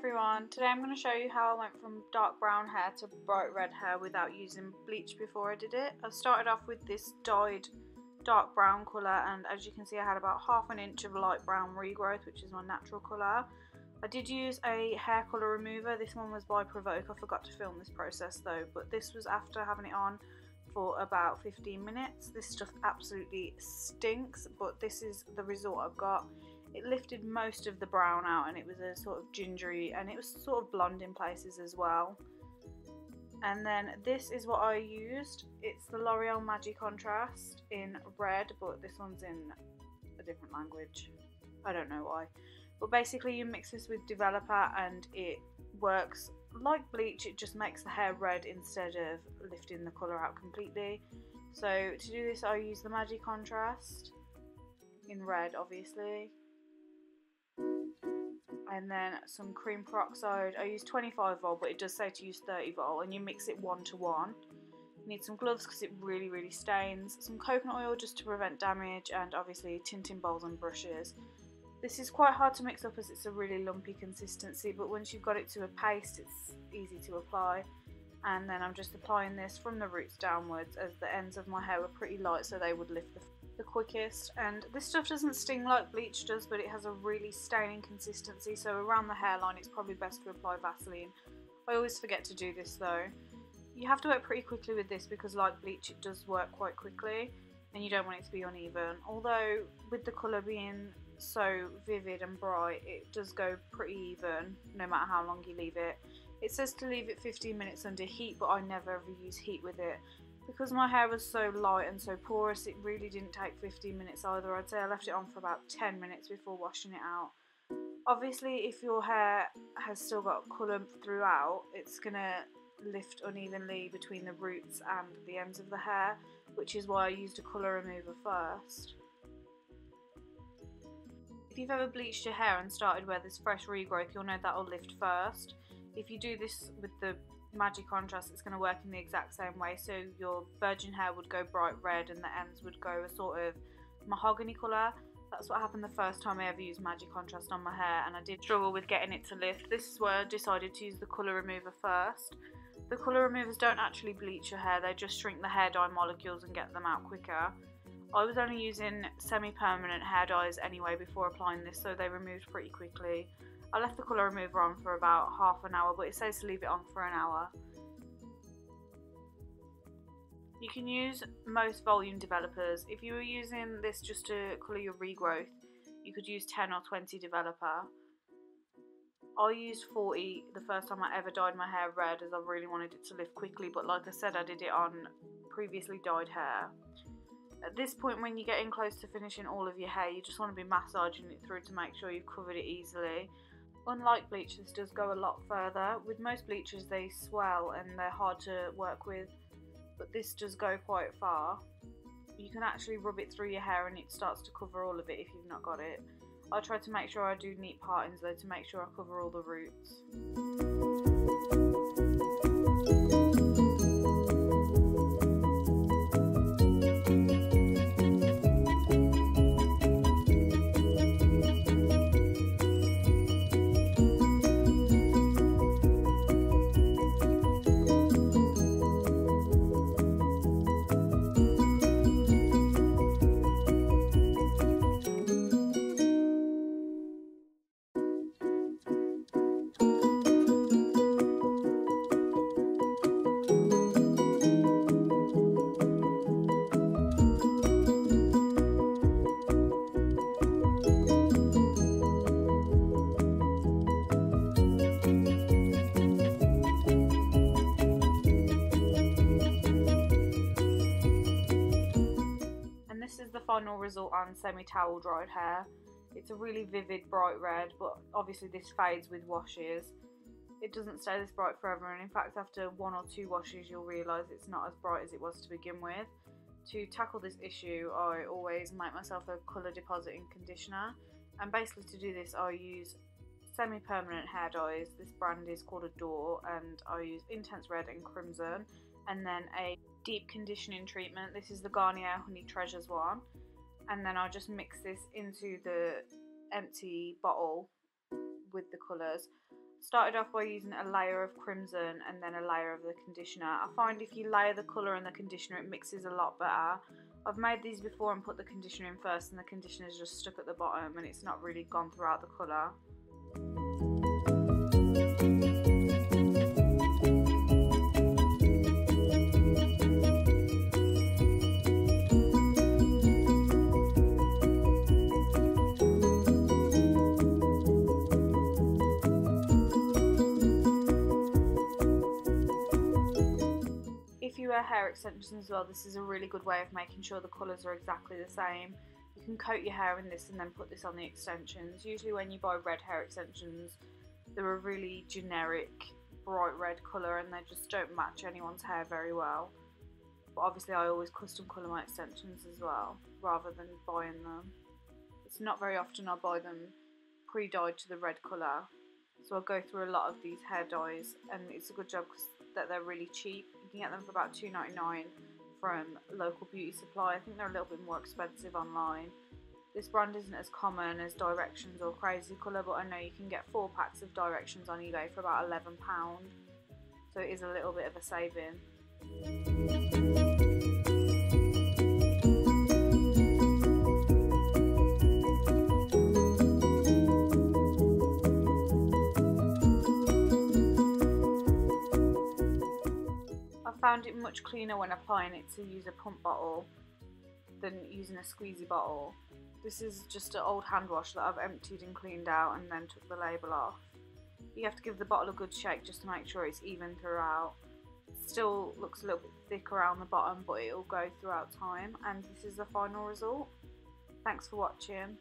everyone, today I'm going to show you how I went from dark brown hair to bright red hair without using bleach before I did it. I started off with this dyed dark brown colour, and as you can see I had about ½ inch of light brown regrowth, which is my natural colour. I did use a hair colour remover. This one was by Provoke. I forgot to film this process though, but this was after having it on for about 15 minutes. This stuff absolutely stinks, but this is the result I've got. It lifted most of the brown out and it was a sort of gingery, and it was sort of blonde in places as well. And then this is what I used. It's the Loreal Majicontrast in red, but this one's in a different language. I don't know why. But basically you mix this with developer and it works like bleach. It just makes the hair red instead of lifting the colour out completely. So to do this I use the Majicontrast in red, obviously. And then some cream peroxide. I use 25 vol, but it does say to use 30 vol, and you mix it 1 to 1. You need some gloves because it really stains. Some coconut oil just to prevent damage, and obviously tinting bowls and brushes. This is quite hard to mix up as it's a really lumpy consistency, but once you've got it to a paste it's easy to apply. And then I'm just applying this from the roots downwards, as the ends of my hair were pretty light so they would lift the quickest. And this stuff doesn't sting like bleach does, but it has a really staining consistency, so around the hairline it's probably best to apply Vaseline. I always forget to do this though. You have to work pretty quickly with this because like bleach it does work quite quickly and you don't want it to be uneven. Although with the colour being so vivid and bright it does go pretty even no matter how long you leave it. It says to leave it 15 minutes under heat, but I never ever use heat with it. Because my hair was so light and so porous, it really didn't take 15 minutes either. I'd say I left it on for about 10 minutes before washing it out. Obviously, if your hair has still got colour throughout, it's going to lift unevenly between the roots and the ends of the hair, which is why I used a colour remover first. If you've ever bleached your hair and started where there's fresh regrowth, you'll know that'll lift first. If you do this with the Majicontrast, it's going to work in the exact same way, so your virgin hair would go bright red and the ends would go a sort of mahogany colour. That's what happened the first time I ever used Majicontrast on my hair, and I did struggle with getting it to lift. This is where I decided to use the colour remover first. The colour removers don't actually bleach your hair, they just shrink the hair dye molecules and get them out quicker. I was only using semi-permanent hair dyes anyway before applying this, so they removed pretty quickly. I left the colour remover on for about half an hour, but it says to leave it on for an hour. You can use most volume developers. If you were using this just to colour your regrowth, you could use 10 or 20 developer. I used 40 the first time I ever dyed my hair red, as I really wanted it to lift quickly, but like I said, I did it on previously dyed hair. At this point, when you're getting close to finishing all of your hair, you just want to be massaging it through to make sure you've covered it easily. Unlike bleach, this does go a lot further. With most bleachers they swell and they're hard to work with, but this does go quite far. You can actually rub it through your hair and it starts to cover all of it if you've not got it. I try to make sure I do neat partings though, to make sure I cover all the roots. Final result on semi-towel dried hair. It's a really vivid bright red, but obviously this fades with washes. It doesn't stay this bright forever, and in fact after 1 or 2 washes you'll realise it's not as bright as it was to begin with. To tackle this issue I always make myself a colour depositing conditioner, and basically to do this I use semi-permanent hair dyes. This brand is called Adore, and I use Intense Red and Crimson, and then a deep conditioning treatment. This is the Garnier Honey Treasures one, and then I'll just mix this into the empty bottle with the colours. Started off by using a layer of crimson and then a layer of the conditioner. I find if you layer the colour and the conditioner, it mixes a lot better. I've made these before and put the conditioner in first, and the conditioner is just stuck at the bottom and it's not really gone throughout the colour. If you wear hair extensions as well, this is a really good way of making sure the colours are exactly the same. You can coat your hair in this and then put this on the extensions. Usually when you buy red hair extensions, they're a really generic bright red colour and they just don't match anyone's hair very well. But obviously I always custom colour my extensions as well, rather than buying them. It's not very often I buy them pre-dyed to the red colour, so I'll go through a lot of these hair dyes, and it's a good job that they're really cheap. You can get them for about $2.99 from local beauty supply. I think they're a little bit more expensive online. This brand isn't as common as Directions or Crazy Colour, but I know you can get 4 packs of Directions on eBay for about £11, so it is a little bit of a saving. I found it much cleaner when applying it to use a pump bottle than using a squeezy bottle. This is just an old hand wash that I've emptied and cleaned out and then took the label off. You have to give the bottle a good shake just to make sure it's even throughout. It still looks a little bit thick around the bottom, but it will go throughout time, and this is the final result. Thanks for watching.